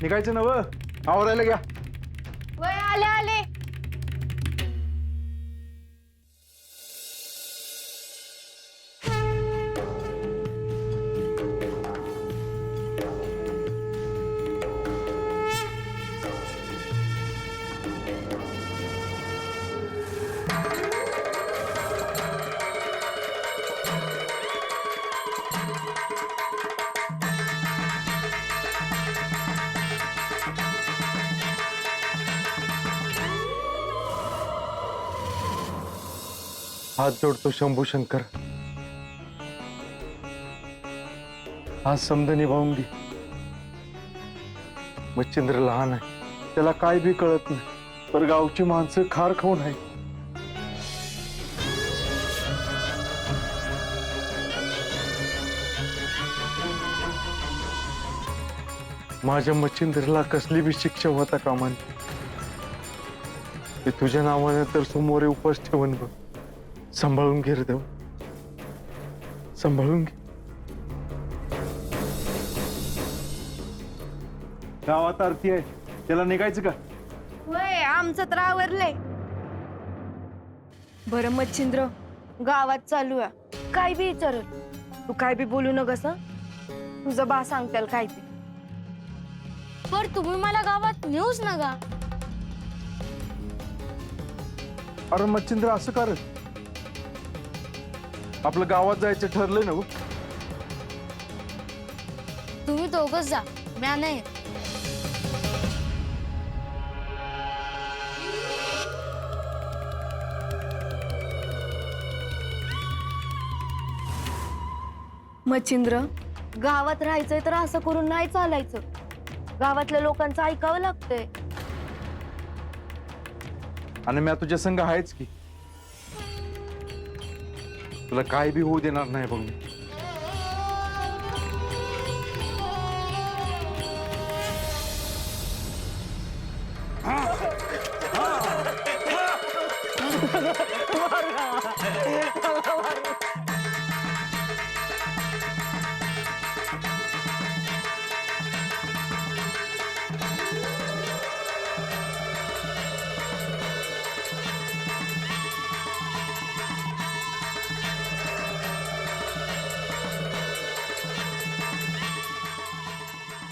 निघायचं नव आवरायला घ्या. वय आले आले. हात जोडतो शंभू शंकर, आज समद निभावून घे. मच्छिंद्र लहान आहे, त्याला काय बी कळत नाही, पर गावची माणसं खार खाऊन आहे. माझ्या मच्छिंद्रला कसली बी शिक्षा होता कामा नये. ते तुझ्या नावाने तर समोर उपास ठेवून बघ. सांभाळून घे रे देव, सांभाळून घे. गावात आरती आहे, त्याला निघायचं का? वय आमचं तर आवरलंय. बरं मच्छिंद्र, गावात चालू आहे, काय बी विचारल तू, काय बी बोलू नकस. तुझं बा सांगताल काय ते. पर तुम्ही मला गावात नेऊच नका. अरे मच्छिंद्र असं कर, आपलं गावात जायचं ठरलंय ना. तुम्ही दोघच जा, म्या नाही. मच्छिंद्र, गावात राहायचंय तर असं करून नाही चालायचं. गावातल्या लोकांचं ऐकावं लागतंय. आणि मी तुझ्या संग आहेच की, तुला काय बी होऊ देणार नाही बघ.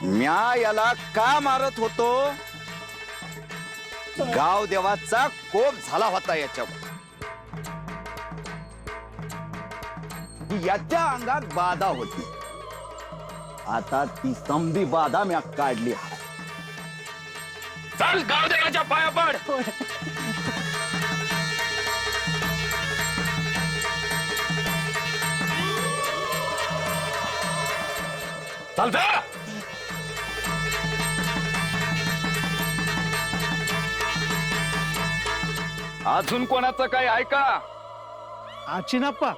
म्या याला का मारत होतो? गाव देवाचा कोप झाला होता याच्यावर. याच्या अंगात बाधा होती, आता ती समधी बाधा म्या काढली आहे. चल गाव देवाच्या पाया पड. चालतं. अजून कोणाचं काही ऐका. चिनाप्पा,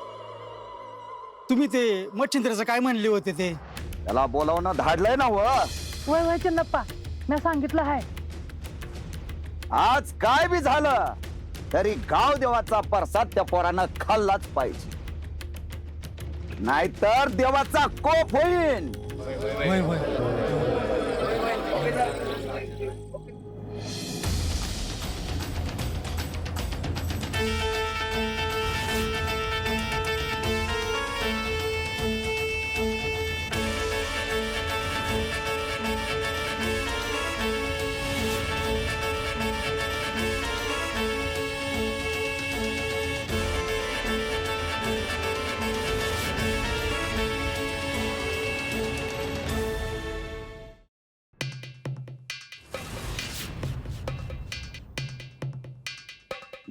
तुम्ही ते मच्छिंद्रचं काय म्हणले होते ते? त्याला बोलावणं धाडलंय ना व. वय वय चिन्नप्पा, मी सांगितलं आहे. आज काय बी झालं तरी गाव देवाचा प्रसाद त्या पोरानं खाल्लाच पाहिजे, नाहीतर देवाचा कोप होईल. वय वय.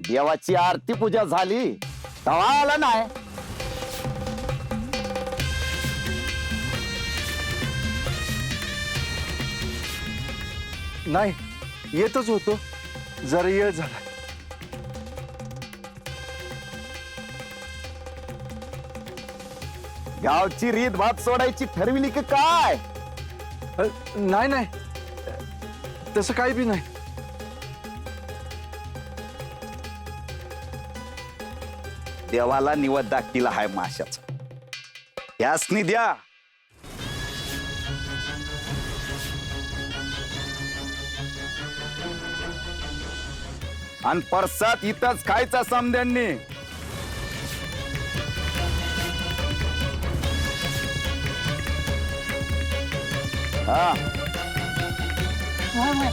देवाची आरती पूजा झाली तवा आला नाही. नाही येतच होतो, जरा येळ झाला. गावची रीत भात सोडायची ठरविली की काय? नाही नाही, तसं काही बी नाही. देवाला निवद दाखीला हाय माशाचा, त्यासनी द्या. आणि परसात इथंच खायचा समद्यांनी. हा होय होय.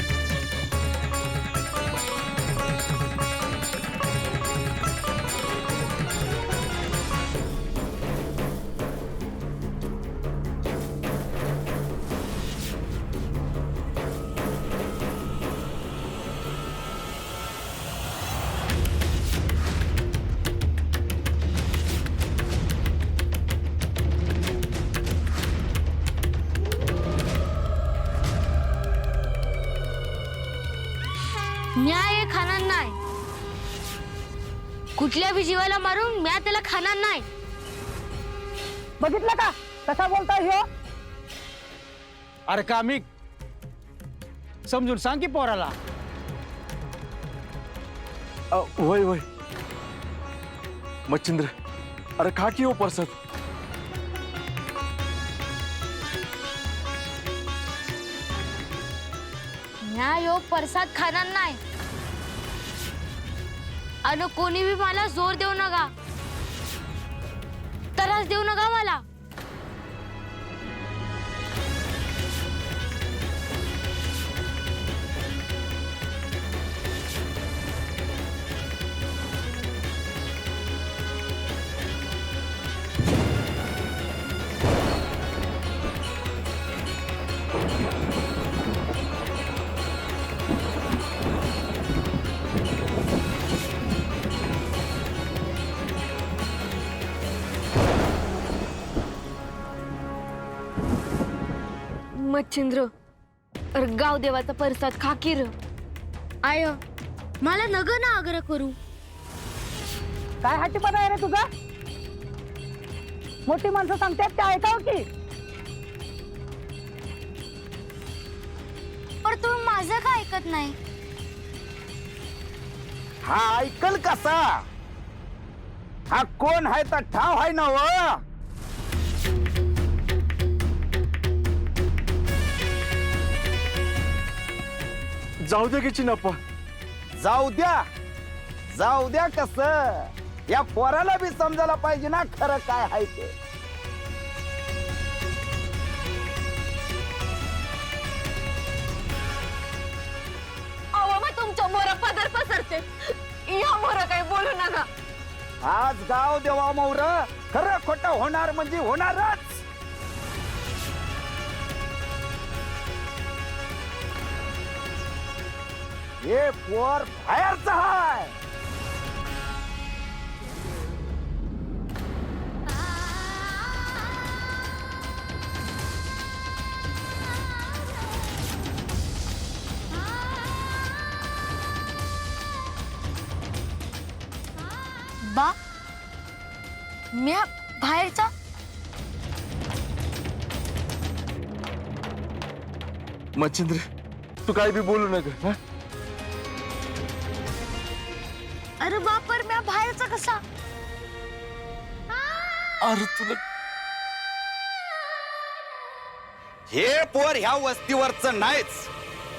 म्या हे खाणार नाही. कुठल्या बी जीवाला मारून म्या त्याला खाणार नाही. बघितलं का कसा बोलतोय ह्यो? अरे कामिक समजून सांग की पोराला. वय वय मच्छिंद्र, अरे खा की हो प्रसाद. म्या यो प्रसाद खाणार नाही. आणि कोणी बी मला जोर देऊ नका, त्रास देऊ नका मला. मच्छिंद्र, अरे गाव देवाचा प्रसाद खा की र. आय मला नग ना आग्रह करू. काय हट्टीपणा आहे रे तुझा? मोठी माणसं सांगतात ते ऐकावं की. पण तुम्ही माझं का ऐकत नाही? हा ऐकल कसा? हा कोण आहे तर ठाव आहे ना व. जाऊ दे की चिन्नप्पा. जाऊ द्या कस, या पोराला बी समजायला पाहिजे ना खरं काय आहे ते. अहो मग तुमच्या मोर पदर पसरते, या मोर काही बोलू नका. आज गाव देवा मौर खरं खोटं होणार म्हणजे होणारच. हे पोर बाहेरच हाय. बा म्या बाहेरचा. मच्छिंद्र, तू काय बी बोलू नका. हा? अरे बापर म्या बाहेरचा कसा? अरे तुला हे पोर ह्या वस्तीवरच नाहीच.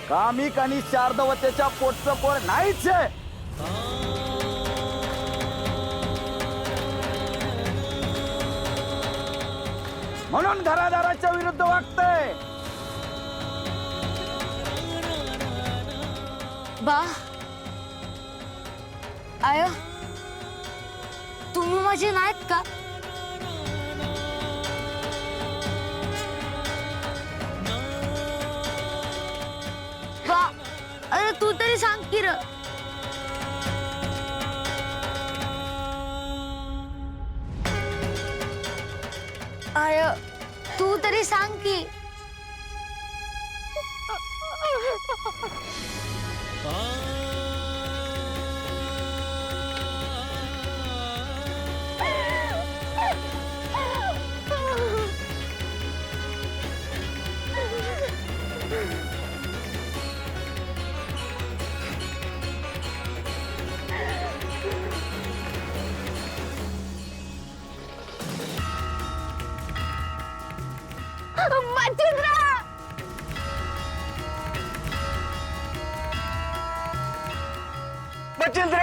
कामिक आणि शारदवतेच्या पोटचं पोर नाहीच आहे. म्हणून घरादाराच्या विरुद्ध वागतंय. बा आय तुम्ही माझे नाहीत का? बा अरे तू तरी सांग की र. आय तू तरी सांग की. मच्छिंद्र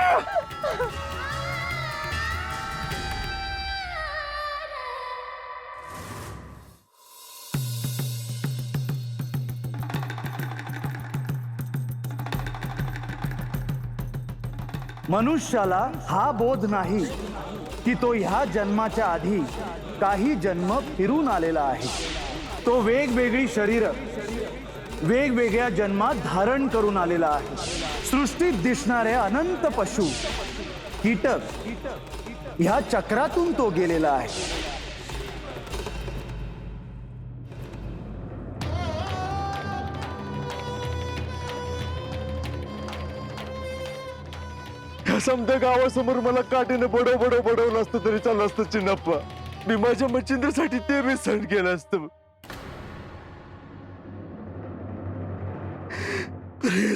मनुष्याला हा बोध नाही की तो ह्या जन्माच्या आधी काही जन्म फिरून आलेला आहे. तो वेगवेगळी शरीर वेगवेगळ्या जन्मात धारण करून आलेला आहे. सृष्टीत दिसणारे अनंत पशु कीटक ह्या चक्रातून तो गेलेला आहे. समजा गावासमोर मला काठीने बडवलं असतं तरी चाललं असतं चिन्नप्पा. मी माझ्या मच्छिंद्रसाठी ते मी सहन केलं असतं. हे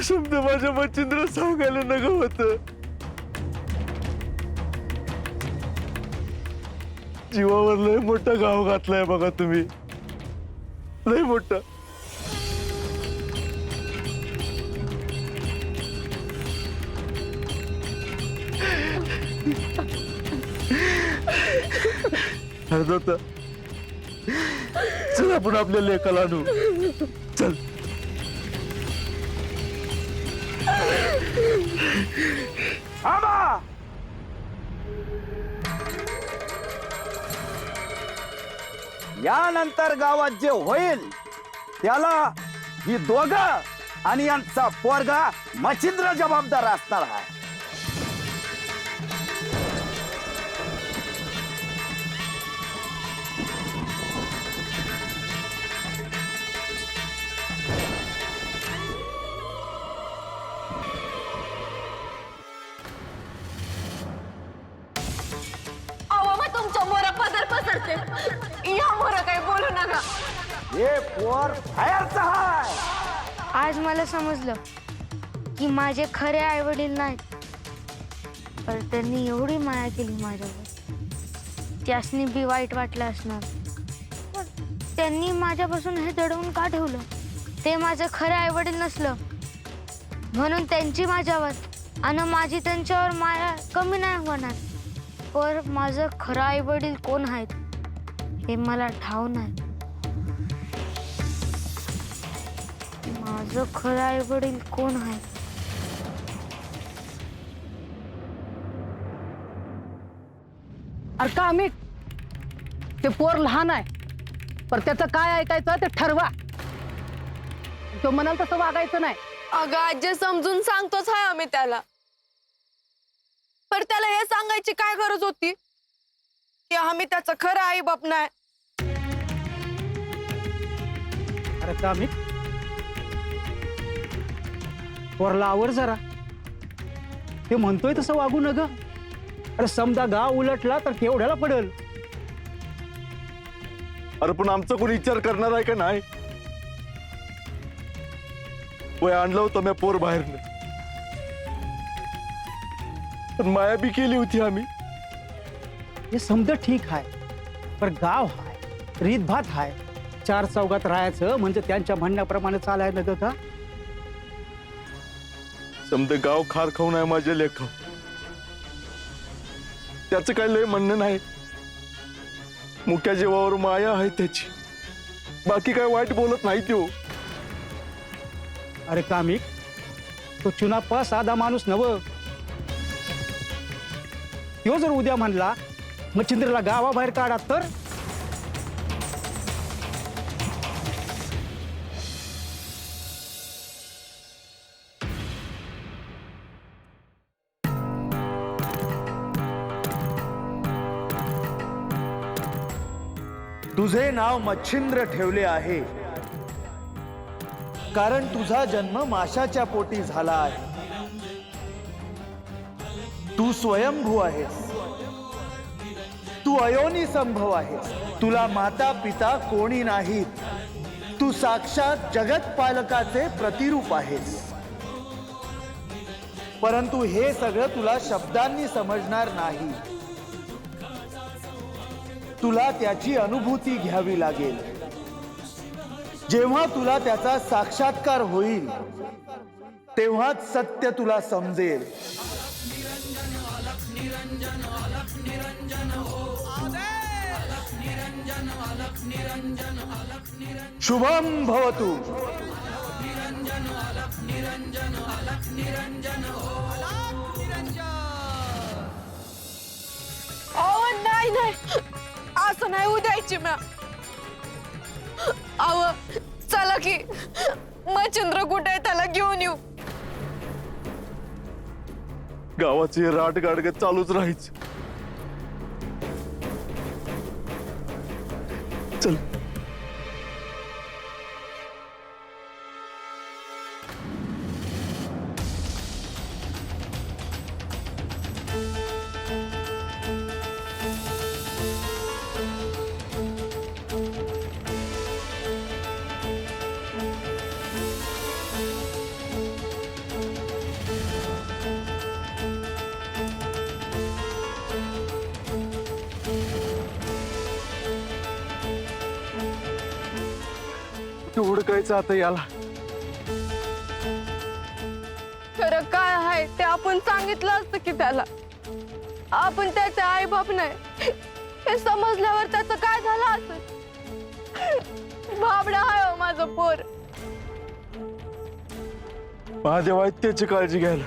समजा माझ्या मच्छिंद्र सांगायला नको होतं. जीवावर लय मोठा गाव घातलाय बघा तुम्ही, लय मोठा. हरदत्ता, चल आपण आपल्या लेकाला आणू. चल. आबा! यानंतर गावात जे होईल त्याला ही दोघं आणि यांचा पोरगा मच्छिंद्र जबाबदार असणार आहे. तुमच्या मोरा पदर पसरते. या मोरा काही बोलू नका. हे पोर बाहेरचं आहे. आज मला समजलं की माझे खरे आई वडील नाहीत, पण त्यांनी एवढी माया केली माझ्यावर. त्यासनी बी वाईट वाटलं असणार, पण त्यांनी माझ्यापासून हे दडवून का ठेवलं? ते माझं खरं आई वडील नसलं म्हणून त्यांची माझ्यावर आणि माझी त्यांच्यावर माया कमी नाही होणार. पर माझं खरं आई वडील कोण आहेत हे मला ठाव नाही. माझं खरं आई वडील कोण आहे? अरे का आम्ही ते पोर लहान आहे, पण त्याचं काय ऐकायचं ते ठरवा. तो म्हणाल तसं वागायचं नाही. अगं आजी, समजून सांगतोच आहे आम्ही त्याला, पर त्याला हे सांगायची काय गरज होती की आम्ही त्याचा खरं आई बाप नाही. अरे कामिक, पोरला आवर जरा. ते म्हणतोय तसं वागू न ग. अरे समजा गाव उलटला तर केवढ्याला पडेल. अरे पण आमचा कोणी विचार करणार आहे का नाही? वय आणलं होतं मी पोर बाहेरनं, पण माया बी केली होती आम्ही. हे समजा ठीक आहे, पण गाव हाय, रीतभात हाय. चार चौघात राहायचं म्हणजे त्यांच्या म्हणण्याप्रमाणे चालायला ग का? समजा गाव खार खाऊन आहे माझ्या लेखा. त्याचं काय लय म्हणणं नाही. मुक्या जीवावर माया आहे त्याची, बाकी काय वाईट बोलत नाही तो. अरे कामिक, तो चुनाप्पा साधा माणूस नव. तो जर उद्या म्हणला मच्छिंद्रला गावाबाहेर काढा तर तुझे नाव मच्छिंद्र ठेवले आहे कारण तुझा जन्म माशाच्या पोटी झाला आहे. तू स्वयंभू आहेस, तू अयोनी संभव आहेस. तुला माता पिता कोणी नाहीत. तू साक्षात जगत पालकाचे प्रतिरूप आहेस. परंतु हे सगळं तुला शब्दांनी समजणार नाही. तुला त्याची अनुभूती घ्यावी लागेल. जेव्हा तुला त्याचा साक्षात्कार होईल तेव्हाच सत्य तुला समजेल. शुभम भवतु. अहो नाही नाही, असं नाही उद्यायची म्या. अहो चला की, मच्छिंद्र कुठे आहे त्याला घेऊन येऊ. गावाची राट गाडगत चालूच राहायचं. चल. हुडकायचं आता याला. खरं काय आहे ते आपण सांगितलं असतं की त्याला. आपण त्याचे आई बाप नाही हे समजल्यावर त्याचं काय झालं असं. भाबडा आहे हो माझं पोर. महादेव आहेत त्याची काळजी घ्यायला.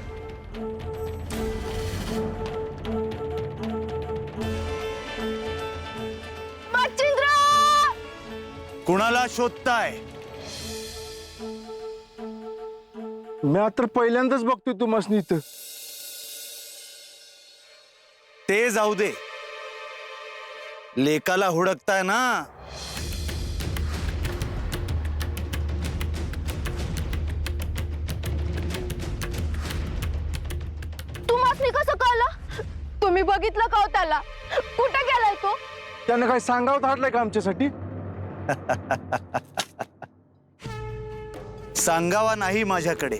मच्छिंद्र कुणाला शोधताय? मी आता पहिल्यांदाच बघतोय तुम्हाला इथं. ते जाऊ दे, लेकाला हुडकताय ना. तुम्हाला कसं कळलं? तुम्ही बघितलं का हो त्याला? कुठे गेलाय तो? त्यानं काय सांगावं धाडलंय का आमच्यासाठी? सांगावा नाही माझ्याकडे,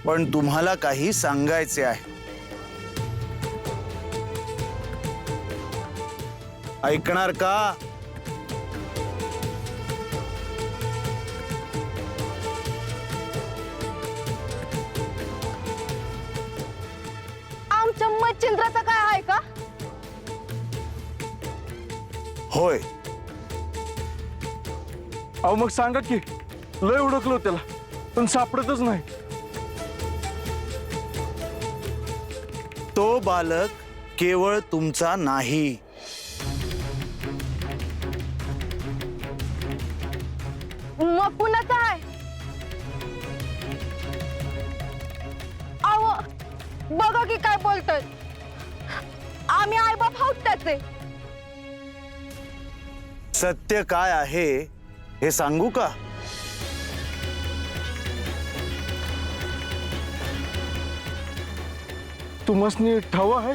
पण तुम्हाला काही सांगायचे आहे. ऐकणार का? आमच्या मच्छिंद्राचं काय आहे का? होय. अहो मग सांगा की, लय हुडकलो त्याला पण सापडतच नाही. तो बालक केवळ तुमचा नाही, मग कुणाचा आहे? अहो बघा की काय बोलतोय. आम्ही आई बाप आहोत त्याचे. सत्य काय आहे हे सांगू का? तुम्हाला ठाव आहे?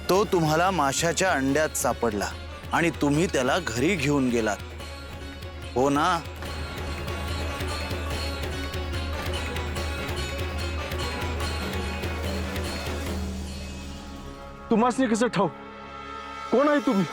तो तुम्हाला माशाच्या अंड्यात सापडला आणि तुम्ही त्याला घरी घेऊन गेलात, हो ना? तुम्हाला कसं ठाव? कोण आहे तुम्ही?